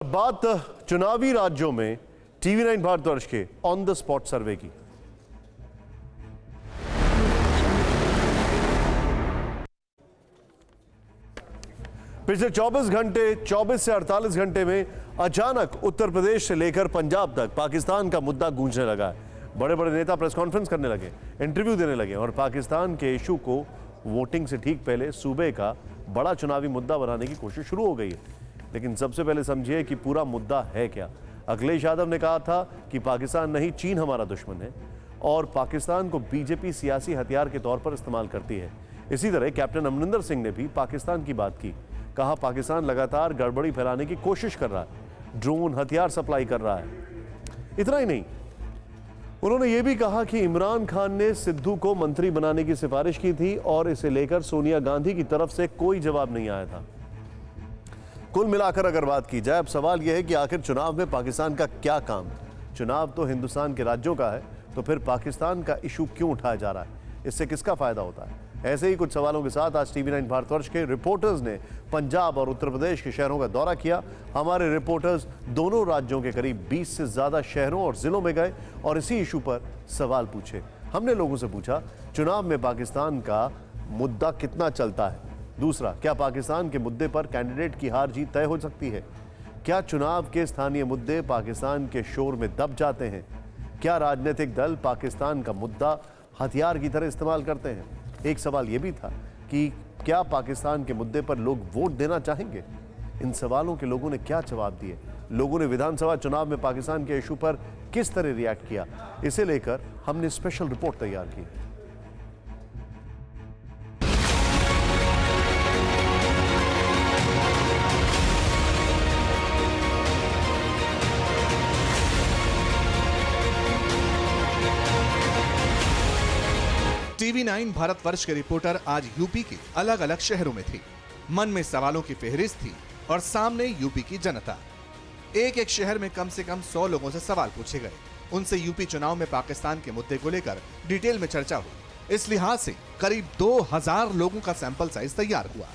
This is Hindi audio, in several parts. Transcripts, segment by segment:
बात चुनावी राज्यों में TV9 भारतवर्ष के ऑन द स्पॉट सर्वे की। पिछले 24 से 48 घंटे में अचानक उत्तर प्रदेश से लेकर पंजाब तक पाकिस्तान का मुद्दा गूंजने लगा है। बड़े बड़े नेता प्रेस कॉन्फ्रेंस करने लगे, इंटरव्यू देने लगे और पाकिस्तान के इशू को वोटिंग से ठीक पहले सूबे का बड़ा चुनावी मुद्दा बनाने की कोशिश शुरू हो गई है। लेकिन सबसे पहले समझिए कि पूरा मुद्दा है क्या। अखिलेश यादव ने कहा था कि पाकिस्तान नहीं, चीन हमारा दुश्मन है और पाकिस्तान को बीजेपी सियासी हथियार के तौर पर इस्तेमाल करती है। इसी तरह कैप्टन अमरिंदर सिंह ने भी पाकिस्तान की बात की। कहा पाकिस्तान लगातार गड़बड़ी फैलाने की कोशिश कर रहा है, ड्रोन हथियार सप्लाई कर रहा है। इतना ही नहीं, उन्होंने यह भी कहा कि इमरान खान ने सिद्धू को मंत्री बनाने की सिफारिश की थी और इसे लेकर सोनिया गांधी की तरफ से कोई जवाब नहीं आया था। कुल मिलाकर अगर बात की जाए, अब सवाल यह है कि आखिर चुनाव में पाकिस्तान का क्या काम। चुनाव तो हिंदुस्तान के राज्यों का है, तो फिर पाकिस्तान का इशू क्यों उठाया जा रहा है, इससे किसका फायदा होता है। ऐसे ही कुछ सवालों के साथ आज TV9 भारतवर्ष के रिपोर्टर्स ने पंजाब और उत्तर प्रदेश के शहरों का दौरा किया। हमारे रिपोर्टर्स दोनों राज्यों के करीब 20 से ज्यादा शहरों और जिलों में गए और इसी इशू पर सवाल पूछे। हमने लोगों से पूछा, चुनाव में पाकिस्तान का मुद्दा कितना चलता है। दूसरा, क्या पाकिस्तान के मुद्दे पर कैंडिडेट की हार जीत तय हो सकती है। क्या चुनाव के स्थानीय मुद्दे पाकिस्तान के शोर में दब जाते हैं। क्या राजनीतिक दल पाकिस्तान का मुद्दा हथियार की तरह इस्तेमाल करते हैं। एक सवाल यह भी था कि क्या पाकिस्तान के मुद्दे पर लोग वोट देना चाहेंगे। इन सवालों के लोगों ने क्या जवाब दिए। लोगों ने विधानसभा चुनाव में पाकिस्तान के इशू पर किस तरह रिएक्ट किया, इसे लेकर हमने स्पेशल रिपोर्ट तैयार की। TV9 भारतवर्ष के रिपोर्टर आज यूपी के अलग अलग शहरों में थे। मन में सवालों की फहरिस्त थी और सामने यूपी की जनता। एक एक शहर में कम से कम 100 लोगों से सवाल पूछे गए। उनसे यूपी चुनाव में पाकिस्तान के मुद्दे को लेकर डिटेल में चर्चा हुई। इस लिहाज से करीब 2000 लोगों का सैंपल साइज तैयार हुआ।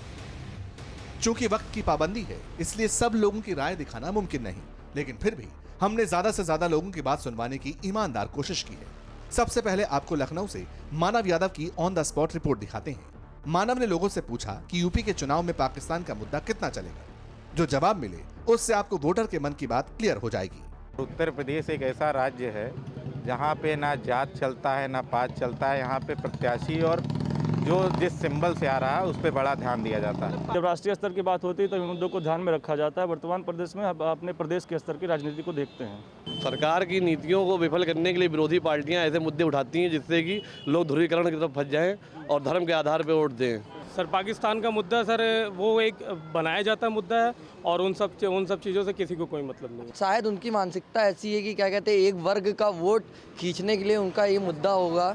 चूंकि वक्त की पाबंदी है, इसलिए सब लोगों की राय दिखाना मुमकिन नहीं, लेकिन फिर भी हमने ज्यादा से ज्यादा लोगों की बात सुनवाने की ईमानदार कोशिश की है। सबसे पहले आपको लखनऊ से मानव यादव की ऑन द स्पॉट रिपोर्ट दिखाते हैं। मानव ने लोगों से पूछा कि यूपी के चुनाव में पाकिस्तान का मुद्दा कितना चलेगा। जो जवाब मिले उससे आपको वोटर के मन की बात क्लियर हो जाएगी। उत्तर प्रदेश एक ऐसा राज्य है जहाँ पे ना जात चलता है ना पात चलता है। यहाँ पे प्रत्याशी और जो जिस सिंबल से आ रहा है उस पर बड़ा ध्यान दिया जाता है। जब राष्ट्रीय स्तर की बात होती है तो इन मुद्दों को ध्यान में रखा जाता है। वर्तमान प्रदेश में अपने प्रदेश के स्तर की राजनीति को देखते हैं। सरकार की नीतियों को विफल करने के लिए विरोधी पार्टियां ऐसे मुद्दे उठाती हैं जिससे कि लोग ध्रुवीकरण की तरफ फंस जाएं और धर्म के आधार पर वोट दें। सर, पाकिस्तान का मुद्दा सर वो एक बनाया जाता मुद्दा है और उन सब चीज़ों से किसी को कोई मतलब नहीं। शायद उनकी मानसिकता ऐसी है कि क्या कहते हैं, एक वर्ग का वोट खींचने के लिए उनका ये मुद्दा होगा।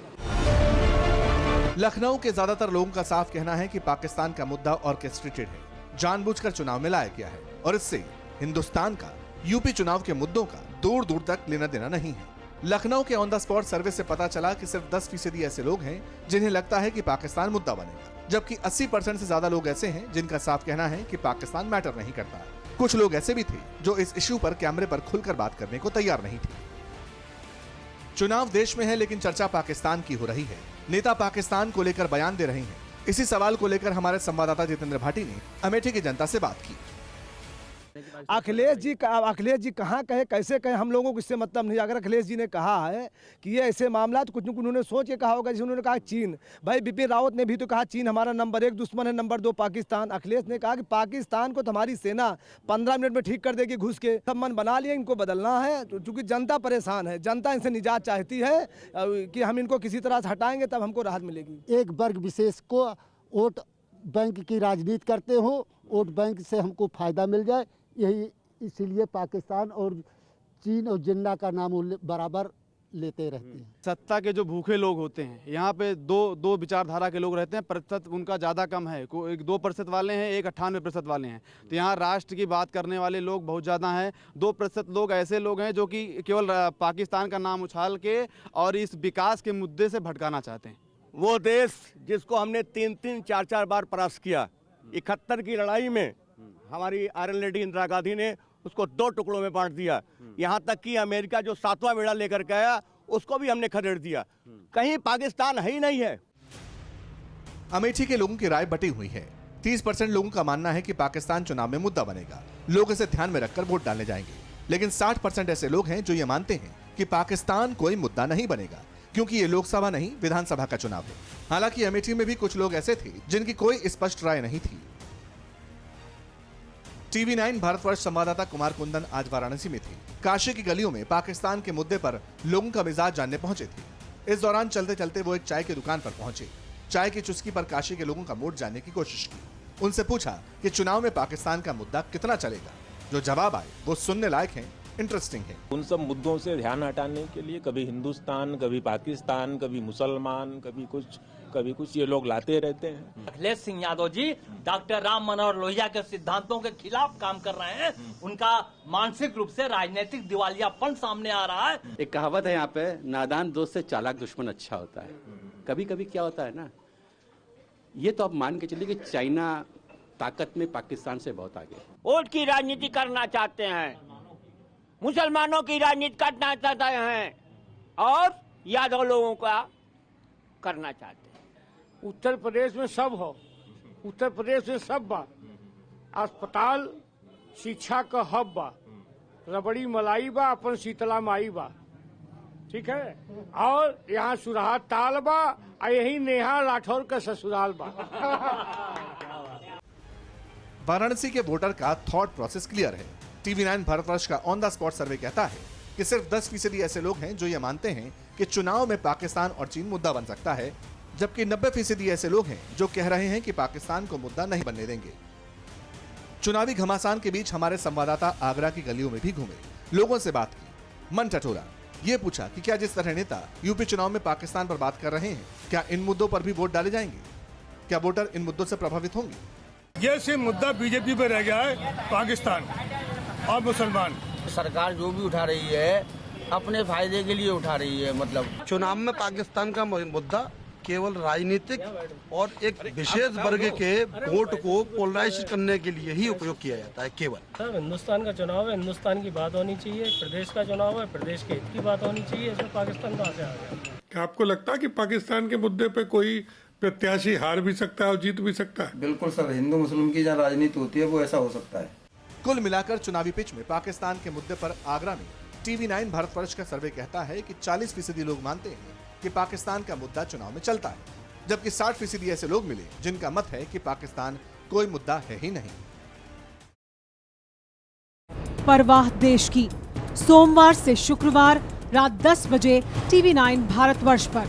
लखनऊ के ज्यादातर लोगों का साफ कहना है कि पाकिस्तान का मुद्दा ऑर्केस्ट्रेटेड है, जानबूझकर चुनाव में लाया गया है और इससे हिंदुस्तान का यूपी चुनाव के मुद्दों का दूर दूर तक लेना देना नहीं है। लखनऊ के ऑन द स्पॉट सर्वे से पता चला कि सिर्फ 10% ऐसे लोग हैं जिन्हें लगता है कि पाकिस्तान मुद्दा बनेगा, जबकि 80% से ज्यादा लोग ऐसे हैं जिनका साफ कहना है कि पाकिस्तान मैटर नहीं करता। कुछ लोग ऐसे भी थे जो इस इश्यू पर कैमरे पर खुलकर बात करने को तैयार नहीं थे। चुनाव देश में है लेकिन चर्चा पाकिस्तान की हो रही है। नेता पाकिस्तान को लेकर बयान दे रहे हैं। इसी सवाल को लेकर हमारे संवाददाता जितेंद्र भाटी ने अमेठी की जनता से बात की। अखिलेश जी कहाँ कहे, कैसे कहे, हम लोगों को इससे मतलब नहीं। अगर अखिलेश जी ने कहा है कि ये ऐसे मामला, तो कुछ न कुछ उन्होंने सोच के कहा होगा। जैसे उन्होंने कहा चीन, भाई बिपिन रावत ने भी तो कहा चीन हमारा नंबर 1 दुश्मन है, नंबर 2 पाकिस्तान। अखिलेश ने कहा कि पाकिस्तान को हमारी सेना 15 मिनट में ठीक कर देगी घुस के। सब मन बना लिए, इनको बदलना है क्योंकि जनता परेशान है। जनता इनसे निजात चाहती है कि हम इनको किसी तरह से हटाएंगे तब हमको राहत मिलेगी। एक वर्ग विशेष को वोट बैंक की राजनीति करते हो, वोट बैंक से हमको फायदा मिल जाए, यही इसीलिए पाकिस्तान और चीन और जिन्ना का नाम बराबर लेते रहते हैं। सत्ता के जो भूखे लोग होते हैं, यहाँ पे दो विचारधारा के लोग रहते हैं। प्रतिशत उनका ज़्यादा कम है, एक 2% वाले हैं, एक 98% वाले हैं। तो यहाँ राष्ट्र की बात करने वाले लोग बहुत ज़्यादा हैं। 2% लोग ऐसे लोग हैं जो कि केवल पाकिस्तान का नाम उछाल के और इस विकास के मुद्दे से भटकाना चाहते हैं। वो देश जिसको हमने 3-3, 4-4 बार परास्त किया, 71 की लड़ाई में हमारी आयरन लेडी इंदिरा गांधी ने उसको 2 टुकड़ों में बांट दिया। यहाँ तक कि अमेरिका जो 7वां बेड़ा लेकर के आया उसको भी हमने खदेड़ दिया। कहीं पाकिस्तान है ही नहीं है। अमेठी के लोगों की राय बटी हुई है। 30% लोगों का मानना है कि पाकिस्तान चुनाव में मुद्दा बनेगा, लोग इसे ध्यान में रखकर वोट डालने जाएंगे। लेकिन 60% ऐसे लोग हैं जो ये मानते हैं कि पाकिस्तान कोई मुद्दा नहीं बनेगा, क्योंकि ये लोकसभा नहीं विधानसभा का चुनाव है। हालांकि अमेठी में भी कुछ लोग ऐसे थे जिनकी कोई स्पष्ट राय नहीं थी। टीवी 9 भारतवर्ष संवाददाता कुमार कुंदन आज वाराणसी में थे। काशी की गलियों में पाकिस्तान के मुद्दे पर लोगों का मिजाज जानने पहुंचे थे। इस दौरान चलते चलते वो एक चाय की दुकान पर पहुंचे। चाय की चुस्की पर काशी के लोगों का मूड जानने की कोशिश की। उनसे पूछा कि चुनाव में पाकिस्तान का मुद्दा कितना चलेगा। जो जवाब आए वो सुनने लायक हैं, इंटरेस्टिंग है। उन सब मुद्दों से ध्यान हटाने के लिए कभी हिंदुस्तान, कभी पाकिस्तान, कभी मुसलमान, कभी कुछ ये लोग लाते रहते हैं। अखिलेश सिंह यादव जी डॉक्टर राम मनोहर लोहिया के सिद्धांतों के खिलाफ काम कर रहे हैं। उनका मानसिक रूप से राजनीतिक दिवालियापन सामने आ रहा है। एक कहावत है यहाँ पे, नादान दोस्त से चालाक दुश्मन अच्छा होता है। कभी कभी क्या होता है ना, ये तो आप मान के चलिए कि चाइना ताकत में पाकिस्तान से बहुत आगे। वोट की राजनीति करना चाहते हैं, मुसलमानों की राजनीति करना चाहते हैं और यादव लोगों का करना चाहते हैं। उत्तर प्रदेश में सब हो, उत्तर प्रदेश में सब बा, अस्पताल शिक्षा का हब बा, रबड़ी मलाई बा, अपन शीतला माई बा, ठीक है, और यहाँ सुरहा ताल बा, यही नेहा राठौर का ससुराल बा। वाराणसी के वोटर का थॉट प्रोसेस क्लियर है। टीवी 9 भारतवर्ष का ऑन द स्पॉट सर्वे कहता है कि सिर्फ 10% ऐसे लोग हैं जो ये मानते हैं कि चुनाव में पाकिस्तान और चीन मुद्दा बन सकता है, जबकि 90% ऐसे लोग हैं जो कह रहे हैं कि पाकिस्तान को मुद्दा नहीं बनने देंगे। चुनावी घमासान के बीच हमारे संवाददाता आगरा की गलियों में भी घूमे, लोगों से बात की, मन टटोला। ये पूछा कि क्या जिस तरह नेता यूपी चुनाव में पाकिस्तान पर बात कर रहे हैं, क्या इन मुद्दों पर भी वोट डाले जाएंगे? क्या वोटर इन मुद्दों से प्रभावित होंगे? ये सिर्फ मुद्दा बीजेपी पे रह गया है, पाकिस्तान और मुसलमान। सरकार जो भी उठा रही है अपने फायदे के लिए उठा रही है। मतलब चुनाव में पाकिस्तान का मुद्दा केवल राजनीतिक और एक विशेष वर्ग के वोट को पोलराइज करने के लिए ही उपयोग किया जाता है केवल। सब हिंदुस्तान का चुनाव है, हिंदुस्तान की बात होनी चाहिए। प्रदेश का चुनाव है, प्रदेश के हित की बात होनी चाहिए। इसमें पाकिस्तान कहाँ से आ गया? क्या आपको लगता है कि पाकिस्तान के मुद्दे पे कोई प्रत्याशी हार भी सकता है और जीत भी सकता है? बिल्कुल सर, हिंदू मुस्लिम की जहाँ राजनीति होती है वो ऐसा हो सकता है। कुल मिलाकर चुनावी पिच में पाकिस्तान के मुद्दे पर आगरा में टीवी 9 भारतवर्ष का सर्वे कहता है कि 40% लोग मानते हैं कि पाकिस्तान का मुद्दा चुनाव में चलता है, जबकि 60% ऐसे लोग मिले जिनका मत है कि पाकिस्तान कोई मुद्दा है ही नहीं। परवाह देश की, सोमवार से शुक्रवार रात 10 बजे टीवी 9 भारतवर्ष पर।